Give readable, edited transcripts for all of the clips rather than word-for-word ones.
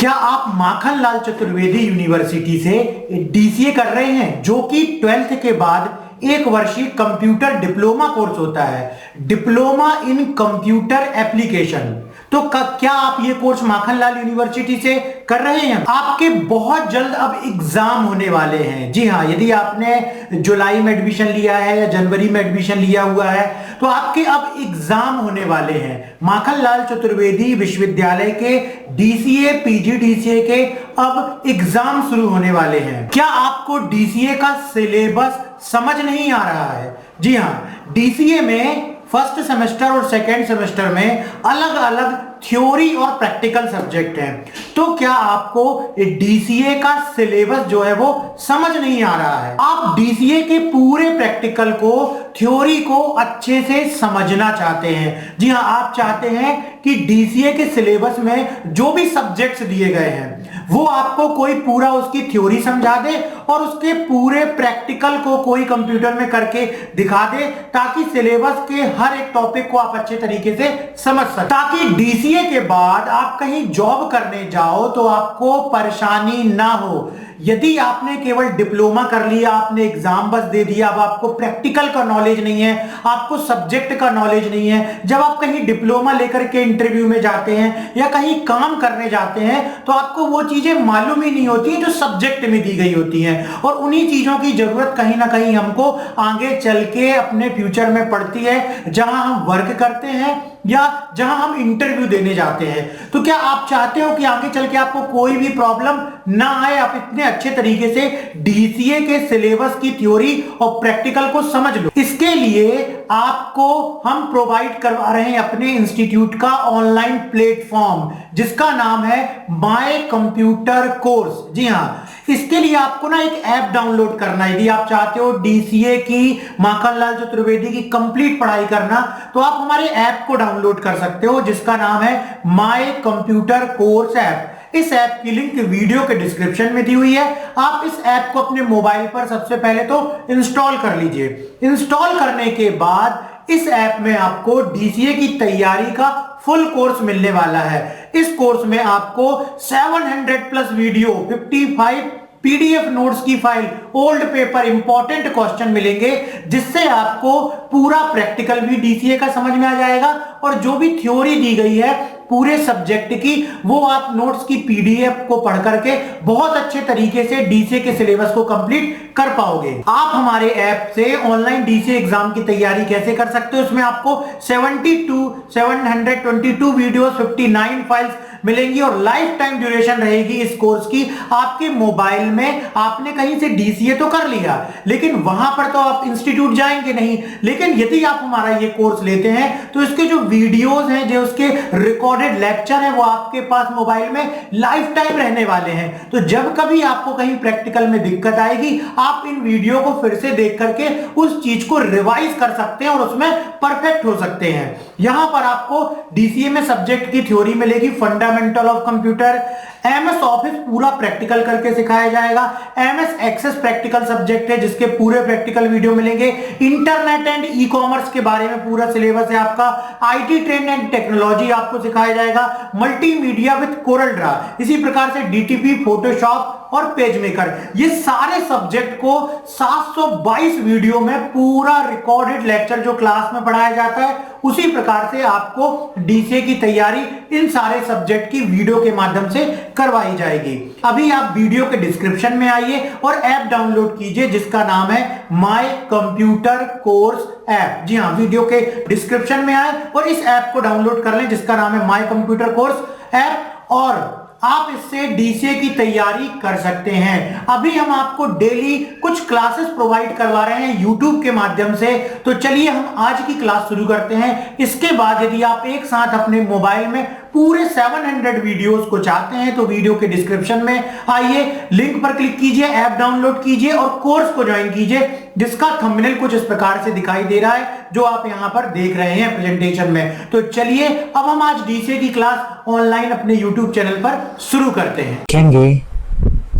क्या आप माखनलाल चतुर्वेदी यूनिवर्सिटी से डीसीए कर रहे हैं, जो कि 12th के बाद एक वर्षीय कंप्यूटर डिप्लोमा कोर्स होता है, डिप्लोमा इन कंप्यूटर एप्लीकेशन। तो क्या आप ये कोर्स माखनलाल यूनिवर्सिटी से कर रहे हैं? आपके बहुत जल्द अब एग्जाम होने वाले हैं। जी हाँ, यदि आपने जुलाई में एडमिशन लिया है या जनवरी में एडमिशन लिया हुआ है तो आपके अब एग्जाम होने वाले हैं। माखनलाल चतुर्वेदी विश्वविद्यालय के डीसीए पीजी डीसीए के अब एग्जाम शुरू होने वाले हैं। क्या आपको डीसीए का सिलेबस समझ नहीं आ रहा है? जी हाँ, डीसीए में फर्स्ट सेमेस्टर और सेकेंड सेमेस्टर में अलग अलग थ्योरी और प्रैक्टिकल सब्जेक्ट हैं। तो क्या आपको डीसीए का सिलेबस जो है वो समझ नहीं आ रहा है? आप डीसीए के पूरे प्रैक्टिकल को, थ्योरी को अच्छे से समझना चाहते हैं। जी हाँ, आप चाहते हैं कि डीसीए के सिलेबस में जो भी सब्जेक्ट्स दिए गए हैं वो आपको कोई पूरा उसकी थ्योरी समझा दे और उसके पूरे प्रैक्टिकल को कोई कंप्यूटर में करके दिखा दे, ताकि सिलेबस के हर एक टॉपिक को आप अच्छे तरीके से समझ सकें, ताकि डीसीए के बाद आप कहीं जॉब करने जाओ तो आपको परेशानी ना हो। यदि आपने केवल डिप्लोमा कर लिया, आपने एग्जाम बस दे दिया, अब आपको प्रैक्टिकल का नॉलेज नहीं है, आपको सब्जेक्ट का नॉलेज नहीं है, जब आप कहीं डिप्लोमा लेकर के इंटरव्यू में जाते हैं या कहीं काम करने जाते हैं तो आपको वो चीजें मालूम ही नहीं होती जो सब्जेक्ट में दी गई होती हैं। और उन्हीं चीजों की जरूरत कहीं ना कहीं हमको आगे चल के अपने फ्यूचर में पड़ती है, जहां हम वर्क करते हैं या जहां हम इंटरव्यू देने जाते हैं। तो क्या आप चाहते हो कि आगे चल के आपको कोई भी प्रॉब्लम ना आए, आप इतने अच्छे तरीके से डीसीए के सिलेबस की थ्योरी और प्रैक्टिकल को समझ लो? इसके लिए आपको हम प्रोवाइड करवा रहे हैं अपने इंस्टीट्यूट का ऑनलाइन प्लेटफॉर्म, जिसका नाम है माय कंप्यूटर कोर्स। जी हाँ, इसके लिए आपको ना एक ऐप डाउनलोड करना है। यदि आप चाहते हो डीसीए की, माखनलाल चतुर्वेदी की कंप्लीट पढ़ाई करना, तो आप हमारे ऐप को डाउनलोड कर सकते हो, जिसका नाम है माय कंप्यूटर कोर्स ऐप। इस ऐप की लिंक वीडियो के डिस्क्रिप्शन में दी हुई है। आप इस ऐप को अपने मोबाइल पर सबसे पहले तो इंस्टॉल कर लीजिए। इंस्टॉल करने के बाद इस ऐप में आपको डीसीए की तैयारी का फुल कोर्स मिलने वाला है। इस कोर्स में आपको 700 प्लस वीडियो, 55 पीडीएफ नोट्स की file, old paper, important question मिलेंगे, जिससे आपको पूरा प्रैक्टिकल भी डीसीए का समझ में आ जाएगा और जो भी थ्योरी दी गई है पूरे सब्जेक्ट की, वो आप नोट्स की पीडीएफ को पढ़ करके बहुत अच्छे तरीके से डीसीए के सिलेबस को कंप्लीट कर पाओगे। आप हमारे ऐप से ऑनलाइन डीसीए एग्जाम की तैयारी कैसे कर सकते हो? उसमें आपको 722 वीडियोस, 59 फाइल्स मिलेंगी और लाइफ टाइम ड्यूरेशन रहेगी इस कोर्स की। आपके मोबाइल में आपने कहीं से डीसीए तो कर लिया, लेकिन वहां पर तो आप इंस्टीट्यूट जाएंगे नहीं। लेकिन यदि आप हमारा ये कोर्स लेते हैं तो इसके जो वीडियोस हैं, जो उसके रिकॉर्डेड लेक्चर है, वो आपके पास मोबाइल में लाइफ टाइम रहने वाले हैं। तो जब कभी आपको कहीं प्रैक्टिकल में दिक्कत आएगी, आप इन वीडियो को फिर से देख करके उस चीज को रिवाइज कर सकते हैं और उसमें परफेक्ट हो सकते हैं। यहां पर आपको डीसीए में सब्जेक्ट की थ्योरी मिलेगी, fundamental of computer, MS office पूरा प्रैक्टिकल करके सिखाया जाएगा, एमएस एक्सेस प्रैक्टिकल सब्जेक्ट है जिसके पूरे प्रैक्टिकल वीडियो मिलेंगे, इंटरनेट एंड ई कॉमर्स के बारे में पूरा सिलेबस है आपका, आईटी ट्रेंड एंड टेक्नोलॉजी आपको सिखाया जाएगा, मल्टीमीडिया विद कोरल ड्रा, इसी प्रकार से डीटीपी, फोटोशॉप और पेज मेकर। ये सारे सब्जेक्ट को 722 वीडियो में पूरा रिकॉर्डेड लेक्चर जो क्लास में पढ़ाया जाता है, उसी प्रकार से आपको डीसीए की तैयारी इन सारे सब्जेक्ट की वीडियो के माध्यम से करवाई जाएगी। अभी आप वीडियो के डिस्क्रिप्शन में आइए और ऐप डाउनलोड कीजिए, जिसका नाम है माय कंप्यूटर कोर्स ऐप। जी हाँ, वीडियो के डिस्क्रिप्शन में आए और इस ऐप को डाउनलोड कर लें, जिसका नाम है माय कंप्यूटर कोर्स ऐप, और आप इससे डीसीए की तैयारी कर सकते हैं। अभी हम आपको डेली कुछ क्लासेस प्रोवाइड करवा रहे हैं यूट्यूब के माध्यम से। तो चलिए हम आज की क्लास शुरू करते हैं। इसके बाद यदि आप एक साथ अपने मोबाइल में पूरे 700 वीडियोस को चाहते हैं तो वीडियो के डिस्क्रिप्शन में आइए, लिंक पर क्लिक कीजिए, ऐप डाउनलोड कीजिए और कोर्स को ज्वाइन कीजिए, जिसका थंबनेल कुछ इस प्रकार से दिखाई दे रहा है जो आप यहां पर देख रहे हैं प्रेजेंटेशन में। तो चलिए अब हम आज डीसीए की क्लास ऑनलाइन अपने यूट्यूब चैनल पर शुरू करते हैं। देखेंगे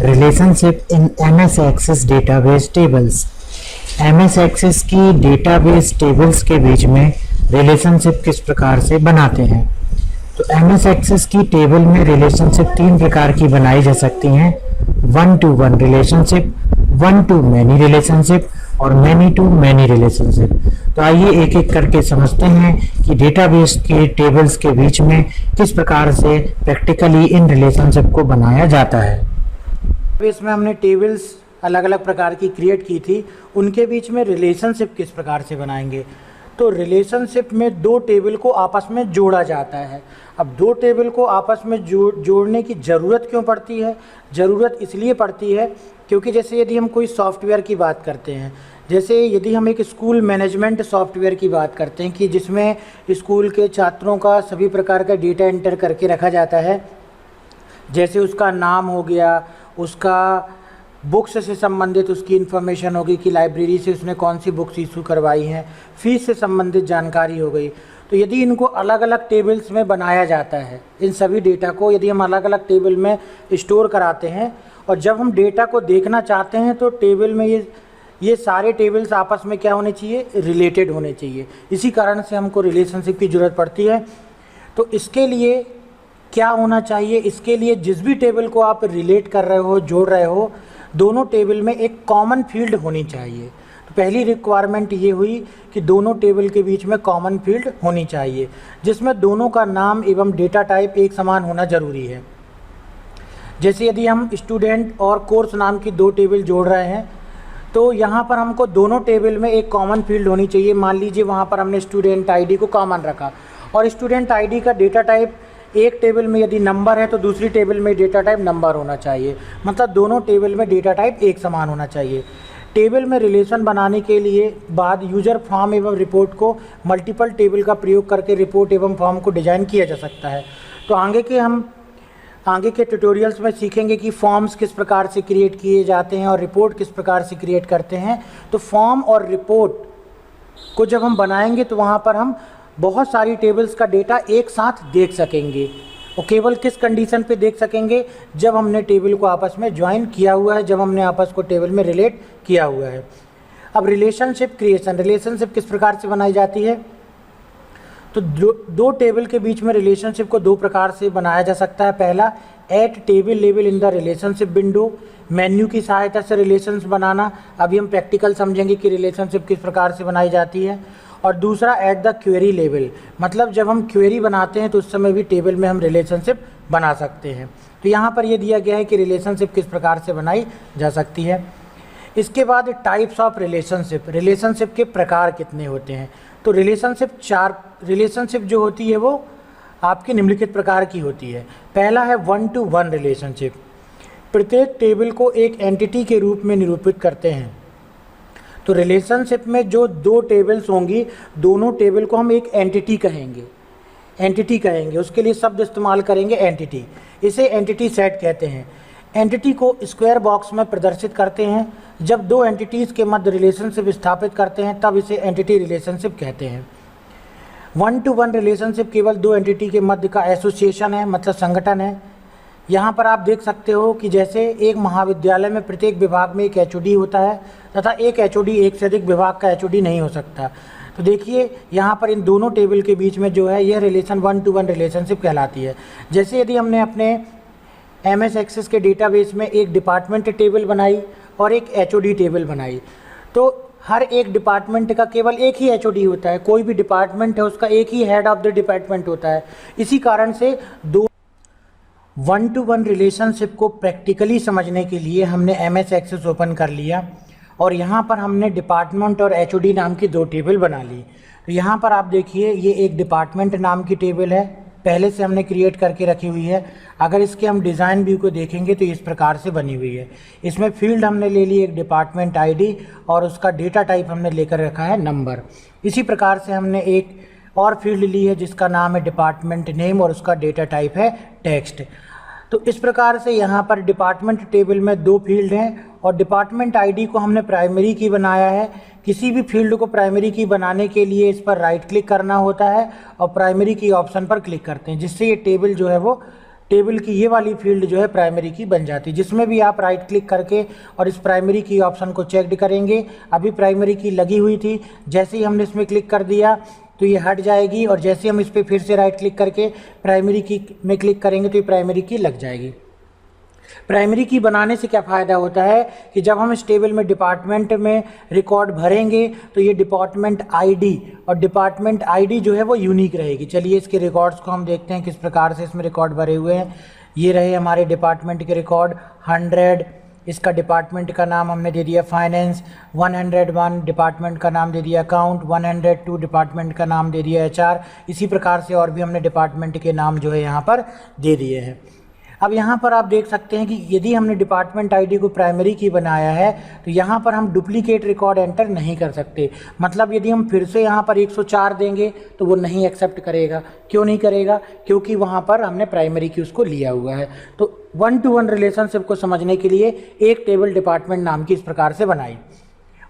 relationship in MS access database tables. MS access की डेटाबेस टेबल्स के बीच में रिलेशनशिप किस प्रकार से बनाते हैं। तो एमएस एक्सेस की टेबल में रिलेशनशिप तीन प्रकार की बनाई जा सकती हैं, one two one relationship, one two many relationship और मैनी टू मैनी रिलेशनशिप। तो आइए एक एक करके समझते हैं कि डेटाबेस के टेबल्स के बीच में किस प्रकार से प्रैक्टिकली इन रिलेशनशिप को बनाया जाता है। इसमें हमने टेबल्स अलग अलग प्रकार की क्रिएट की थी, उनके बीच में रिलेशनशिप किस प्रकार से बनाएंगे। तो रिलेशनशिप में दो टेबल को आपस में जोड़ा जाता है। अब दो टेबल को आपस में जोड़ने की ज़रूरत क्यों पड़ती है? ज़रूरत इसलिए पड़ती है क्योंकि जैसे यदि हम कोई सॉफ्टवेयर की बात करते हैं, जैसे यदि हम एक स्कूल मैनेजमेंट सॉफ्टवेयर की बात करते हैं कि जिसमें स्कूल के छात्रों का सभी प्रकार का डेटा एंटर करके रखा जाता है, जैसे उसका नाम हो गया, उसका बुक्स से संबंधित उसकी इन्फॉर्मेशन होगी कि लाइब्रेरी से उसने कौन सी बुक्स इशू करवाई हैं, फीस से संबंधित जानकारी हो गई। तो यदि इनको अलग अलग टेबल्स में बनाया जाता है, इन सभी डेटा को यदि हम अलग अलग टेबल में स्टोर कराते हैं और जब हम डेटा को देखना चाहते हैं तो टेबल में ये सारे टेबल्स आपस में क्या होने चाहिए? रिलेटेड होने चाहिए। इसी कारण से हमको रिलेशनशिप की ज़रूरत पड़ती है। तो इसके लिए क्या होना चाहिए? इसके लिए जिस भी टेबल को आप रिलेट कर रहे हो, जोड़ रहे हो, दोनों टेबल में एक कॉमन फील्ड होनी चाहिए। तो पहली रिक्वायरमेंट ये हुई कि दोनों टेबल के बीच में कॉमन फील्ड होनी चाहिए, जिसमें दोनों का नाम एवं डेटा टाइप एक समान होना ज़रूरी है। जैसे यदि हम स्टूडेंट और कोर्स नाम की दो टेबल जोड़ रहे हैं तो यहाँ पर हमको दोनों टेबल में एक कॉमन फील्ड होनी चाहिए। मान लीजिए वहाँ पर हमने स्टूडेंट आईडी को कॉमन रखा और स्टूडेंट आईडी का डेटा टाइप एक टेबल में यदि नंबर है तो दूसरी टेबल में डेटा टाइप नंबर होना चाहिए, मतलब दोनों टेबल में डेटा टाइप एक समान होना चाहिए। टेबल में रिलेशन बनाने के लिए बाद यूजर फॉर्म एवं रिपोर्ट को मल्टीपल टेबल का प्रयोग करके रिपोर्ट एवं फॉर्म को डिजाइन किया जा सकता है। तो आगे के ट्यूटोरियल्स में सीखेंगे कि फॉर्म्स किस प्रकार से क्रिएट किए जाते हैं और रिपोर्ट किस प्रकार से क्रिएट करते हैं। तो फॉर्म और रिपोर्ट को जब हम बनाएंगे तो वहाँ पर हम बहुत सारी टेबल्स का डेटा एक साथ देख सकेंगे। और केवल किस कंडीशन पे देख सकेंगे? जब हमने टेबल को आपस में ज्वाइन किया हुआ है, जब हमने आपस को टेबल में रिलेट किया हुआ है। अब रिलेशनशिप क्रिएशन, रिलेशनशिप किस प्रकार से बनाई जाती है? तो दो टेबल के बीच में रिलेशनशिप को दो प्रकार से बनाया जा सकता है। पहला, at table level in the relationship window, menu की सहायता से रिलेशंस बनाना। अभी हम प्रैक्टिकल समझेंगे कि रिलेशनशिप किस प्रकार से बनाई जाती है। और दूसरा, एट द क्वेरी लेवल, मतलब जब हम क्वेरी बनाते हैं तो उस समय भी टेबल में हम रिलेशनशिप बना सकते हैं। तो यहाँ पर ये दिया गया है कि रिलेशनशिप किस प्रकार से बनाई जा सकती है। इसके बाद टाइप्स ऑफ रिलेशनशिप, रिलेशनशिप के प्रकार कितने होते हैं? तो रिलेशनशिप जो होती है वो आपके निम्नलिखित प्रकार की होती है। पहला है वन टू वन रिलेशनशिप, प्रत्येक टेबल को एक एंटिटी के रूप में निरूपित करते हैं। तो रिलेशनशिप में जो दो टेबल्स होंगी, दोनों टेबल को हम एक एंटिटी कहेंगे, उसके लिए शब्द इस्तेमाल करेंगे एंटिटी। इसे एंटिटी सेट कहते हैं। एंटिटी को स्क्वायर बॉक्स में प्रदर्शित करते हैं। जब दो एंटिटीज़ के मध्य रिलेशनशिप स्थापित करते हैं तब इसे एंटिटी रिलेशनशिप कहते हैं। वन टू वन रिलेशनशिप केवल दो एंटिटी के मध्य का एसोसिएशन है, मतलब संगठन है। यहाँ पर आप देख सकते हो कि जैसे एक महाविद्यालय में प्रत्येक विभाग में एक एचओडी होता है तथा एक एचओडी एक से अधिक विभाग का एचओडी नहीं हो सकता। तो देखिए यहाँ पर इन दोनों टेबल के बीच में जो है यह relation one two one relationship कहलाती है। जैसे यदि हमने अपने एमएस एक्सेस के डेटाबेस में एक डिपार्टमेंट टेबल बनाई और एक एचओडी टेबल बनाई, तो हर एक डिपार्टमेंट का केवल एक ही एचओडी होता है। कोई भी डिपार्टमेंट है उसका एक ही हेड ऑफ द डिपार्टमेंट होता है। इसी कारण से दो वन टू वन रिलेशनशिप को प्रैक्टिकली समझने के लिए हमने एमएस एक्सेस ओपन कर लिया और यहाँ पर हमने डिपार्टमेंट और एचओडी नाम की दो टेबल बना ली। तो यहाँ पर आप देखिए ये एक डिपार्टमेंट नाम की टेबल है, पहले से हमने क्रिएट करके रखी हुई है। अगर इसके हम डिज़ाइन व्यू को देखेंगे तो इस प्रकार से बनी हुई है। इसमें फील्ड हमने ले ली एक डिपार्टमेंट आईडी और उसका डेटा टाइप हमने लेकर रखा है नंबर। इसी प्रकार से हमने एक और फील्ड ली है जिसका नाम है डिपार्टमेंट नेम और उसका डेटा टाइप है टेक्स्ट। तो इस प्रकार से यहाँ पर डिपार्टमेंट टेबल में दो फील्ड हैं और डिपार्टमेंट आईडी को हमने प्राइमरी की बनाया है। किसी भी फील्ड को प्राइमरी की बनाने के लिए इस पर राइट क्लिक करना होता है और प्राइमरी की ऑप्शन पर क्लिक करते हैं, जिससे ये टेबल जो है वो टेबल की ये वाली फील्ड जो है प्राइमरी की बन जाती है। जिसमें भी आप राइट क्लिक करके और इस प्राइमरी की ऑप्शन को चेक करेंगे, अभी प्राइमरी की लगी हुई थी, जैसे ही हमने इसमें क्लिक कर दिया तो ये हट जाएगी, और जैसे हम इस पर फिर से राइट क्लिक करके प्राइमरी की में क्लिक करेंगे तो ये प्राइमरी की लग जाएगी। प्राइमरी की बनाने से क्या फ़ायदा होता है कि जब हम इस टेबल में डिपार्टमेंट में रिकॉर्ड भरेंगे तो ये डिपार्टमेंट आईडी, और डिपार्टमेंट आईडी जो है वो यूनिक रहेगी। चलिए इसके रिकॉर्ड्स को हम देखते हैं किस प्रकार से इसमें रिकॉर्ड भरे हुए हैं। ये रहे हमारे डिपार्टमेंट के रिकॉर्ड 100, इसका डिपार्टमेंट का नाम हमने दे दिया फाइनेंस, 101 डिपार्टमेंट का नाम दे दिया अकाउंट, 102 डिपार्टमेंट का नाम दे दिया HR। इसी प्रकार से और भी हमने डिपार्टमेंट के नाम जो है यहाँ पर दे दिए हैं। अब यहाँ पर आप देख सकते हैं कि यदि हमने डिपार्टमेंट आईडी को प्राइमरी की बनाया है तो यहाँ पर हम डुप्लीकेट रिकॉर्ड एंटर नहीं कर सकते। मतलब यदि हम फिर से यहाँ पर 104 देंगे तो वो नहीं एक्सेप्ट करेगा। क्यों नहीं करेगा? क्योंकि वहाँ पर हमने प्राइमरी की उसको लिया हुआ है। तो 1-to-1 रिलेशनशिप को समझने के लिए एक टेबल डिपार्टमेंट नाम की इस प्रकार से बनाई।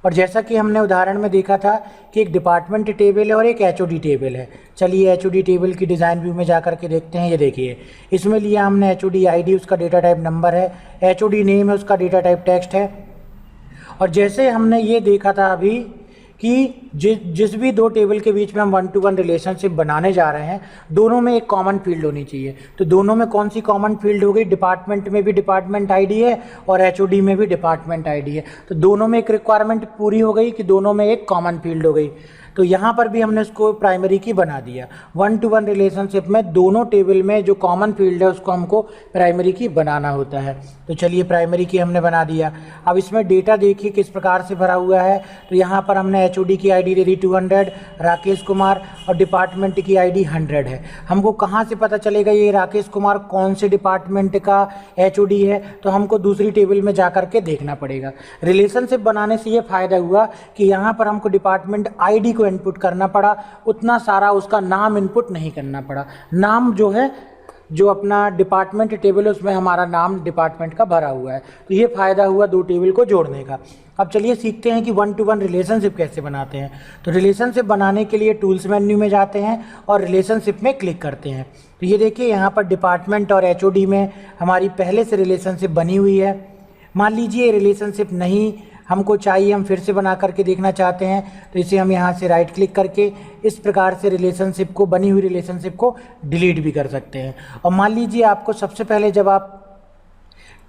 और जैसा कि हमने उदाहरण में देखा था कि एक डिपार्टमेंट टेबल है और एक HOD टेबल है। चलिए HOD टेबल की डिज़ाइन व्यू में जा कर के देखते हैं। ये देखिए, इसमें लिया हमने HOD ID, उसका डेटा टाइप नंबर है, HOD नेम है, उसका डेटा टाइप टेक्स्ट है। और जैसे हमने ये देखा था अभी कि जिस भी दो टेबल के बीच में हम 1-to-1 रिलेशनशिप बनाने जा रहे हैं, दोनों में एक कॉमन फील्ड होनी चाहिए। तो दोनों में कौन सी कॉमन फील्ड हो गई? डिपार्टमेंट में भी डिपार्टमेंट आईडी है और HOD में भी डिपार्टमेंट आईडी है। तो दोनों में एक रिक्वायरमेंट पूरी हो गई कि दोनों में एक कॉमन फील्ड हो गई। तो यहाँ पर भी हमने उसको प्राइमरी की बना दिया। 1-to-1 रिलेशनशिप में दोनों टेबल में जो कॉमन फील्ड है उसको हमको प्राइमरी की बनाना होता है। तो चलिए प्राइमरी की हमने बना दिया। अब इसमें डेटा देखिए किस प्रकार से भरा हुआ है। तो यहाँ पर हमने HOD की आईडी दे दी 200, राकेश कुमार, और डिपार्टमेंट की आईडी 100 है। हमको कहाँ से पता चलेगा ये राकेश कुमार कौन से डिपार्टमेंट का HOD है? तो हमको दूसरी टेबल में जा कर के देखना पड़ेगा। रिलेशनशिप बनाने से ये फ़ायदा हुआ कि यहाँ पर हमको डिपार्टमेंट आईडी इनपुट करना पड़ा, उतना सारा उसका नाम इनपुट नहीं करना पड़ा। नाम जो है, जो अपना डिपार्टमेंट टेबल है उसमें हमारा नाम डिपार्टमेंट का भरा हुआ है। तो ये फ़ायदा हुआ दो टेबल को जोड़ने का। अब चलिए सीखते हैं कि 1-to-1 रिलेशनशिप कैसे बनाते हैं। तो रिलेशनशिप बनाने के लिए टूल्स मेन्यू में जाते हैं और रिलेशनशिप में क्लिक करते हैं। तो ये देखिए यहाँ पर डिपार्टमेंट और HOD में हमारी पहले से रिलेशनशिप बनी हुई है। मान लीजिए रिलेशनशिप नहीं हमको चाहिए, हम फिर से बना करके देखना चाहते हैं, तो इसे हम यहाँ से राइट क्लिक करके इस प्रकार से रिलेशनशिप को, बनी हुई रिलेशनशिप को डिलीट भी कर सकते हैं। और मान लीजिए आपको सबसे पहले जब आप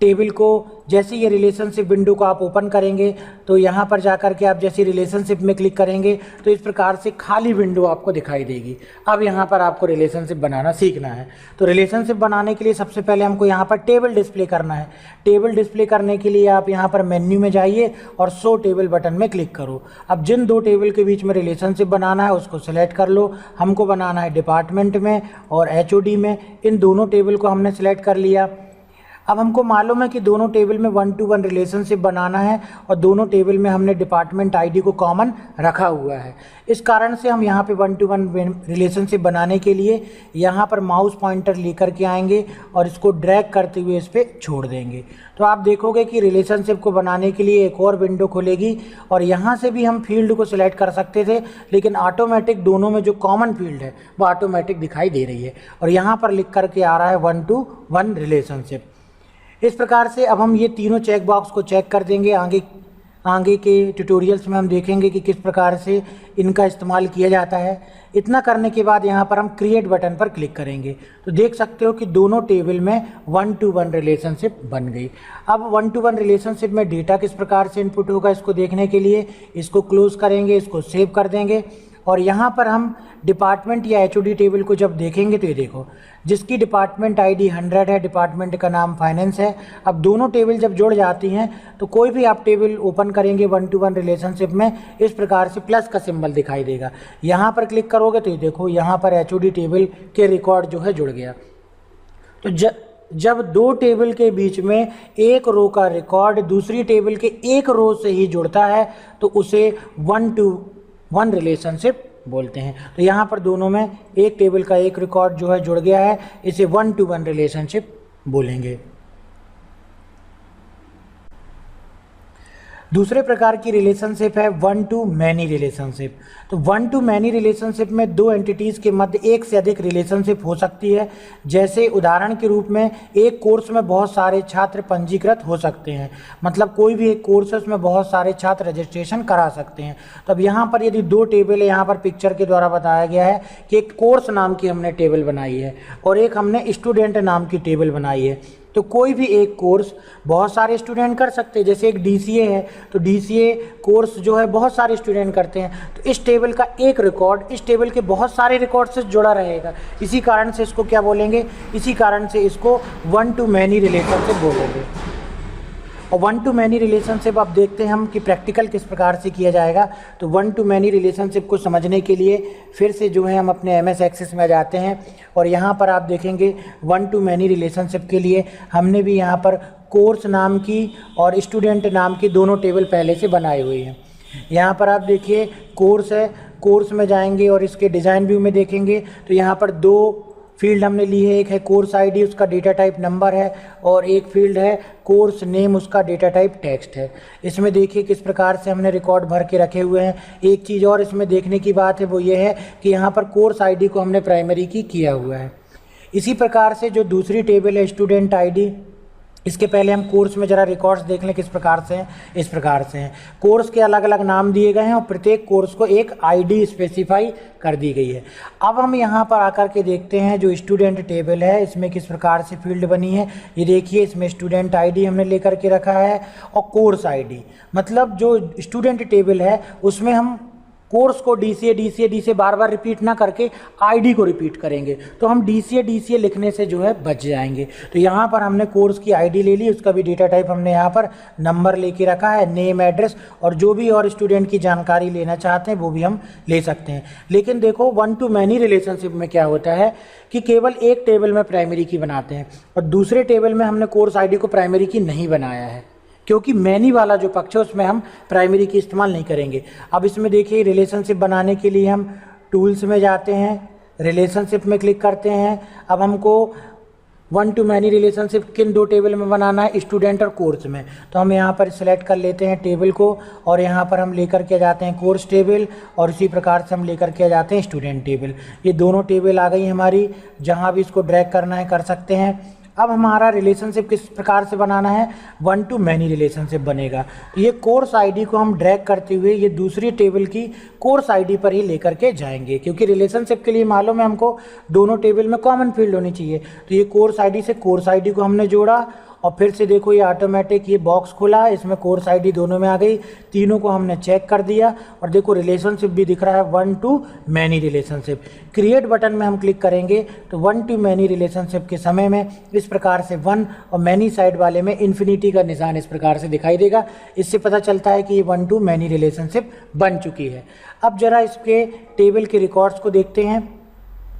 टेबल को, जैसे ये रिलेशनशिप विंडो को आप ओपन करेंगे तो यहाँ पर जाकर के आप जैसे रिलेशनशिप में क्लिक करेंगे तो इस प्रकार से खाली विंडो आपको दिखाई देगी। अब यहाँ पर आपको रिलेशनशिप बनाना सीखना है। तो रिलेशनशिप बनाने के लिए सबसे पहले हमको यहाँ पर टेबल डिस्प्ले करना है। टेबल डिस्प्ले करने के लिए आप यहाँ पर मेन्यू में जाइए और शो टेबल बटन में क्लिक करो। अब जिन दो टेबल के बीच में रिलेशनशिप बनाना है उसको सिलेक्ट कर लो। हमको बनाना है डिपार्टमेंट में और HOD में। इन दोनों टेबल को हमने सिलेक्ट कर लिया। अब हमको मालूम है कि दोनों टेबल में 1-to-1 रिलेशनशिप बनाना है और दोनों टेबल में हमने डिपार्टमेंट आईडी को कॉमन रखा हुआ है। इस कारण से हम यहाँ पे 1-to-1 रिलेशनशिप बनाने के लिए यहाँ पर माउस पॉइंटर लेकर के आएंगे और इसको ड्रैग करते हुए इस पर छोड़ देंगे। तो आप देखोगे कि रिलेशनशिप को बनाने के लिए एक और विंडो खुलेगी और यहाँ से भी हम फील्ड को सिलेक्ट कर सकते थे, लेकिन ऑटोमेटिक दोनों में जो कॉमन फील्ड है वो ऑटोमेटिक दिखाई दे रही है और यहाँ पर लिख करके आ रहा है 1-to-1 रिलेशनशिप। इस प्रकार से अब हम ये तीनों चेक बॉक्स को चेक कर देंगे। आगे के ट्यूटोरियल्स में हम देखेंगे कि किस प्रकार से इनका इस्तेमाल किया जाता है। इतना करने के बाद यहाँ पर हम क्रिएट बटन पर क्लिक करेंगे तो देख सकते हो कि दोनों टेबल में 1-to-1 रिलेशनशिप बन गई। अब 1-to-1 रिलेशनशिप में डेटा किस प्रकार से इनपुट होगा इसको देखने के लिए इसको क्लोज करेंगे, इसको सेव कर देंगे और यहाँ पर हम डिपार्टमेंट या HOD टेबल को जब देखेंगे तो ये देखो, जिसकी डिपार्टमेंट आईडी 100 है, डिपार्टमेंट का नाम फाइनेंस है। अब दोनों टेबल जब जुड़ जाती हैं तो कोई भी आप टेबल ओपन करेंगे 1-to-1 रिलेशनशिप में इस प्रकार से प्लस का सिंबल दिखाई देगा। यहाँ पर क्लिक करोगे तो ये देखो यहाँ पर HOD टेबल के रिकॉर्ड जो है जुड़ गया। तो जब दो टेबल के बीच में एक रो का रिकॉर्ड दूसरी टेबल के एक रो से ही जुड़ता है तो उसे 1-to-1 रिलेशनशिप बोलते हैं। तो यहाँ पर दोनों में एक टेबल का एक रिकॉर्ड जो है जुड़ गया है, इसे 1-to-1 रिलेशनशिप बोलेंगे। दूसरे प्रकार की रिलेशनशिप है वन टू मैनी रिलेशनशिप। तो वन टू मैनी रिलेशनशिप में दो एंटिटीज़ के मध्य एक से अधिक रिलेशनशिप हो सकती है। जैसे उदाहरण के रूप में एक कोर्स में बहुत सारे छात्र पंजीकृत हो सकते हैं, मतलब कोई भी एक कोर्स है उसमें बहुत सारे छात्र रजिस्ट्रेशन करा सकते हैं। तो अब यहाँ पर यदि दो टेबल है, यहाँ पर पिक्चर के द्वारा बताया गया है कि एक कोर्स नाम की हमने टेबल बनाई है और एक हमने स्टूडेंट नाम की टेबल बनाई है। तो कोई भी एक कोर्स बहुत सारे स्टूडेंट कर सकते हैं। जैसे एक DCA है तो DCA कोर्स जो है बहुत सारे स्टूडेंट करते हैं, तो इस टेबल का एक रिकॉर्ड इस टेबल के बहुत सारे रिकॉर्ड से जुड़ा रहेगा। इसी कारण से इसको क्या बोलेंगे, इसी कारण से इसको वन टू मैनी रिलेशनशिप बोलेंगे। और वन टू मैनी रिलेशनशिप अब देखते हैं हम कि प्रैक्टिकल किस प्रकार से किया जाएगा। तो वन टू मैनी रिलेशनशिप को समझने के लिए फिर से जो है हम अपने MS एक्सेस में जाते हैं और यहाँ पर आप देखेंगे वन टू मैनी रिलेशनशिप के लिए हमने भी यहाँ पर कोर्स नाम की और स्टूडेंट नाम की दोनों टेबल पहले से बनाए हुए हैं। यहाँ पर आप देखिए कोर्स है, कोर्स में जाएंगे और इसके डिज़ाइन व्यू में देखेंगे तो यहाँ पर दो फील्ड हमने ली है। एक है कोर्स ID, उसका डेटा टाइप नंबर है, और एक फील्ड है कोर्स नेम, उसका डेटा टाइप टेक्स्ट है। इसमें देखिए किस प्रकार से हमने रिकॉर्ड भर के रखे हुए हैं। एक चीज़ और इसमें देखने की बात है वो ये है कि यहाँ पर कोर्स ID को हमने प्राइमरी की किया हुआ है। इसी प्रकार से जो दूसरी टेबल है स्टूडेंट ID, इसके पहले हम कोर्स में ज़रा रिकॉर्ड्स देख लें किस प्रकार से हैं। इस प्रकार से हैं, कोर्स के अलग अलग नाम दिए गए हैं और प्रत्येक कोर्स को एक ID स्पेसिफाई कर दी गई है। अब हम यहाँ पर आकर के देखते हैं जो स्टूडेंट टेबल है इसमें किस प्रकार से फील्ड बनी है। ये देखिए इसमें स्टूडेंट ID हमने लेकर के रखा है और कोर्स ID, मतलब जो स्टूडेंट टेबल है उसमें हम कोर्स को DCA बार बार रिपीट ना करके ID को रिपीट करेंगे, तो हम DCA लिखने से जो है बच जाएंगे। तो यहाँ पर हमने कोर्स की ID ले ली, उसका भी डेटा टाइप हमने यहाँ पर नंबर लेके रखा है, नेम, एड्रेस, और जो भी और स्टूडेंट की जानकारी लेना चाहते हैं वो भी हम ले सकते हैं। लेकिन देखो वन टू मैनी रिलेशनशिप में क्या होता है कि केवल एक टेबल में प्राइमरी की बनाते हैं और दूसरे टेबल में हमने कोर्स ID को प्राइमरी की नहीं बनाया है, क्योंकि मैनी वाला जो पक्ष है उसमें हम प्राइमरी की इस्तेमाल नहीं करेंगे। अब इसमें देखिए रिलेशनशिप बनाने के लिए हम टूल्स में जाते हैं, रिलेशनशिप में क्लिक करते हैं। अब हमको वन टू मैनी रिलेशनशिप किन दो टेबल में बनाना है, स्टूडेंट और कोर्स में। तो हम यहाँ पर सिलेक्ट कर लेते हैं टेबल को और यहाँ पर हम लेकर के जाते हैं कोर्स टेबल और इसी प्रकार से हम लेकर के जाते हैं स्टूडेंट टेबल। ये दोनों टेबल आ गई हमारी, जहाँ भी इसको ड्रैग करना है कर सकते हैं। अब हमारा रिलेशनशिप किस प्रकार से बनाना है, वन टू मैनी रिलेशनशिप बनेगा। तो ये कोर्स ID को हम ड्रैग करते हुए ये दूसरी टेबल की कोर्स ID पर ही लेकर के जाएंगे, क्योंकि रिलेशनशिप के लिए मालूम है हमको दोनों टेबल में कॉमन फील्ड होनी चाहिए। तो ये कोर्स ID से कोर्स ID को हमने जोड़ा और फिर से देखो ये ऑटोमेटिक ये बॉक्स खुला, इसमें कोर्स ID दोनों में आ गई, तीनों को हमने चेक कर दिया और देखो रिलेशनशिप भी दिख रहा है one two many relationship. Create button में हम क्लिक करेंगे तो वन टू मैनी रिलेशनशिप के समय में इस प्रकार से वन और मैनी साइड वाले में इन्फिनिटी का निशान इस प्रकार से दिखाई देगा। इससे पता चलता है कि ये वन टू मैनी रिलेशनशिप बन चुकी है। अब जरा इसके टेबल के रिकॉर्ड्स को देखते हैं।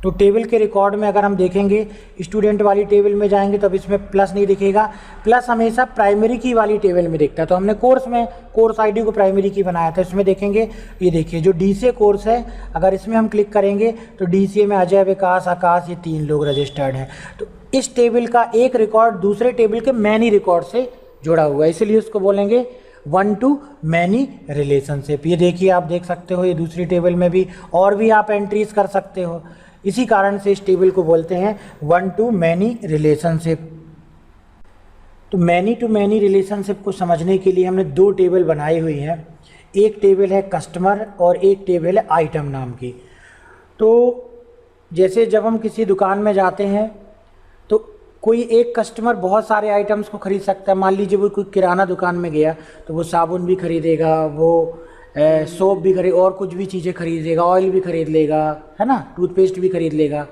तो टेबल के रिकॉर्ड में अगर हम देखेंगे स्टूडेंट वाली टेबल में जाएंगे तो अब इसमें प्लस नहीं दिखेगा, प्लस हमेशा प्राइमरी की वाली टेबल में दिखता है। तो हमने कोर्स में कोर्स ID को प्राइमरी की बनाया था, इसमें देखेंगे ये देखिए जो DCA कोर्स है, अगर इसमें हम क्लिक करेंगे तो DCA में अजय, विकास, आकाश ये 3 लोग रजिस्टर्ड हैं। तो इस टेबल का एक रिकॉर्ड दूसरे टेबल के मैनी रिकॉर्ड से जुड़ा हुआ है, इसलिए उसको बोलेंगे वन टू मैनी रिलेशनशिप। ये देखिए आप देख सकते हो ये दूसरी टेबल में भी और भी आप एंट्रीज कर सकते हो, इसी कारण से इस टेबल को बोलते हैं वन टू मैनी रिलेशनशिप। तो मैनी टू मैनी रिलेशनशिप को समझने के लिए हमने दो टेबल बनाई हुई हैं, एक टेबल है कस्टमर और एक टेबल है आइटम नाम की। तो जैसे जब हम किसी दुकान में जाते हैं तो कोई एक कस्टमर बहुत सारे आइटम्स को खरीद सकता है। मान लीजिए वो कोई किराना दुकान में गया तो वो साबुन भी खरीदेगा, वो सोप भी खरीद और कुछ भी चीज़ें खरीदेगा, ऑयल भी खरीद लेगा, है ना, टूथपेस्ट भी खरीद लेगा।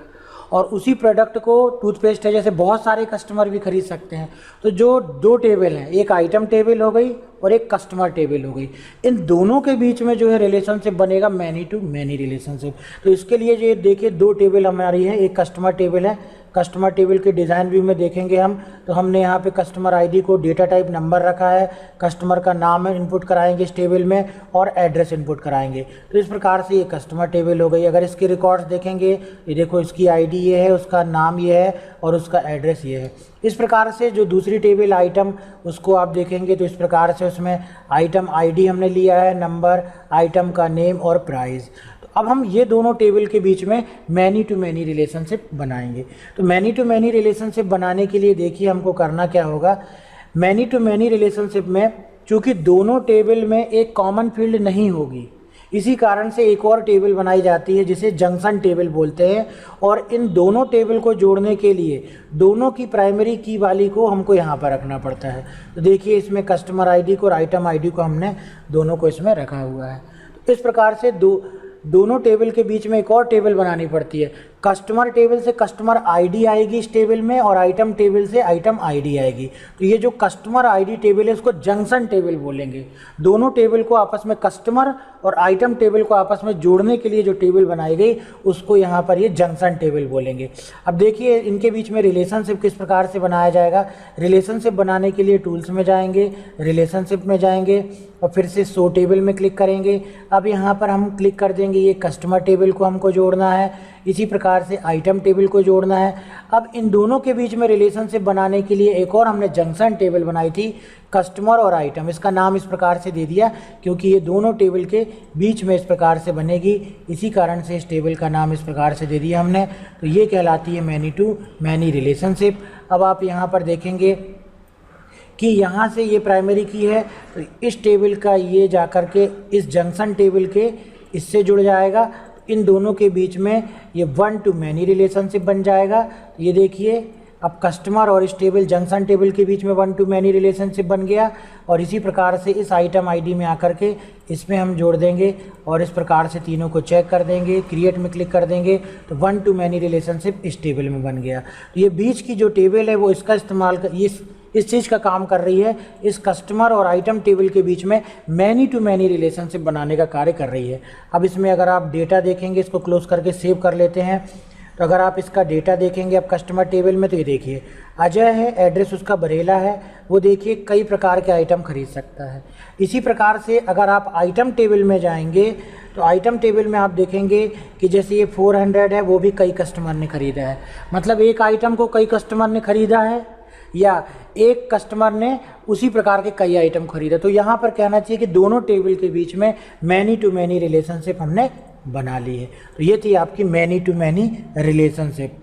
और उसी प्रोडक्ट को टूथपेस्ट है जैसे बहुत सारे कस्टमर भी खरीद सकते हैं। तो जो दो टेबल हैं, एक आइटम टेबल हो गई और एक कस्टमर टेबल हो गई, इन दोनों के बीच में जो है रिलेशनशिप बनेगा मैनी टू मैनी रिलेशनशिप। तो इसके लिए ये देखिए दो टेबल हमारी है, एक कस्टमर टेबल है कस्टमर टेबल के डिज़ाइन व्यू में देखेंगे हम, तो हमने यहाँ पे कस्टमर आईडी को डेटा टाइप नंबर रखा है, कस्टमर का नाम इनपुट कराएंगे इस टेबल में और एड्रेस इनपुट कराएंगे। तो इस प्रकार से ये कस्टमर टेबल हो गई। अगर इसके रिकॉर्ड्स देखेंगे, ये देखो इसकी आईडी ये है, उसका नाम ये है और उसका एड्रेस ये है। इस प्रकार से जो दूसरी टेबल आइटम, उसको आप देखेंगे तो इस प्रकार से उसमें आइटम आईडी हमने लिया है, नंबर, आइटम का नेम और प्राइस। अब हम ये दोनों टेबल के बीच में मैनी टू मैनी रिलेशनशिप बनाएंगे। तो मैनी टू मैनी रिलेशनशिप बनाने के लिए देखिए हमको करना क्या होगा। मैनी टू मैनी रिलेशनशिप में चूँकि दोनों टेबल में एक कॉमन फील्ड नहीं होगी, इसी कारण से एक और टेबल बनाई जाती है जिसे जंक्शन टेबल बोलते हैं। और इन दोनों टेबल को जोड़ने के लिए दोनों की प्राइमरी की वाली को हमको यहाँ पर रखना पड़ता है। तो देखिए इसमें कस्टमर आईडी को और आइटम आईडी को हमने दोनों को इसमें रखा हुआ है। तो इस प्रकार से दोनों टेबल के बीच में एक और टेबल बनानी पड़ती है। कस्टमर टेबल से कस्टमर आईडी आएगी इस टेबल में और आइटम टेबल से आइटम आईडी आएगी। तो ये जो कस्टमर आईडी टेबल है इसको जंक्शन टेबल बोलेंगे। दोनों टेबल को आपस में, कस्टमर और आइटम टेबल को आपस में जोड़ने के लिए जो टेबल बनाई गई उसको यहाँ पर ये जंक्शन टेबल बोलेंगे। अब देखिए इनके बीच में रिलेशनशिप किस प्रकार से बनाया जाएगा। रिलेशनशिप बनाने के लिए टूल्स में जाएंगे, रिलेशनशिप में जाएंगे और फिर से शो टेबल में क्लिक करेंगे। अब यहाँ पर हम क्लिक कर देंगे, ये कस्टमर टेबल को हमको जोड़ना है, इसी प्रकार से आइटम टेबल को जोड़ना है। अब इन दोनों के बीच में रिलेशनशिप बनाने के लिए एक और हमने जंक्शन टेबल बनाई थी, कस्टमर और आइटम। इसका नाम इस प्रकार से दे दिया क्योंकि ये दोनों टेबल के बीच में इस प्रकार से बनेगी, इसी कारण से इस टेबल का नाम इस प्रकार से दे दिया हमने। तो ये कहलाती है मैनी टू मैनी रिलेशनशिप। अब आप यहाँ पर देखेंगे कि यहाँ से ये प्राइमरी की है, तो इस टेबल का ये जा कर के इस जंक्शन टेबल के इससे जुड़ जाएगा। इन दोनों के बीच में ये वन टू मैनी रिलेशनशिप बन जाएगा। ये देखिए अब कस्टमर और इस टेबल जंक्शन टेबल के बीच में वन टू मैनी रिलेशनशिप बन गया। और इसी प्रकार से इस आइटम आईडी में आकर के इसमें हम जोड़ देंगे और इस प्रकार से तीनों को चेक कर देंगे, क्रिएट में क्लिक कर देंगे तो वन टू मैनी रिलेशनशिप इस टेबल में बन गया। तो ये बीच की जो टेबल है वो इसका इस्तेमाल कर इस चीज़ का काम कर रही है, इस कस्टमर और आइटम टेबल के बीच में मैनी टू मैनी रिलेशनशिप बनाने का कार्य कर रही है। अब इसमें अगर आप डेटा देखेंगे, इसको क्लोज करके सेव कर लेते हैं, तो अगर आप इसका डेटा देखेंगे अब कस्टमर टेबल में, तो ये देखिए अजय है, एड्रेस उसका बरेला है, वो देखिए कई प्रकार के आइटम खरीद सकता है। इसी प्रकार से अगर आप आइटम टेबल में जाएंगे तो आइटम टेबल में आप देखेंगे कि जैसे ये 400 है, वो भी कई कस्टमर ने खरीदा है। मतलब एक आइटम को कई कस्टमर ने खरीदा है या एक कस्टमर ने उसी प्रकार के कई आइटम खरीदा। तो यहाँ पर कहना चाहिए कि दोनों टेबल के बीच में मैनी टू मैनी रिलेशनशिप हमने बना ली है। तो ये थी आपकी मैनी टू मैनी रिलेशनशिप।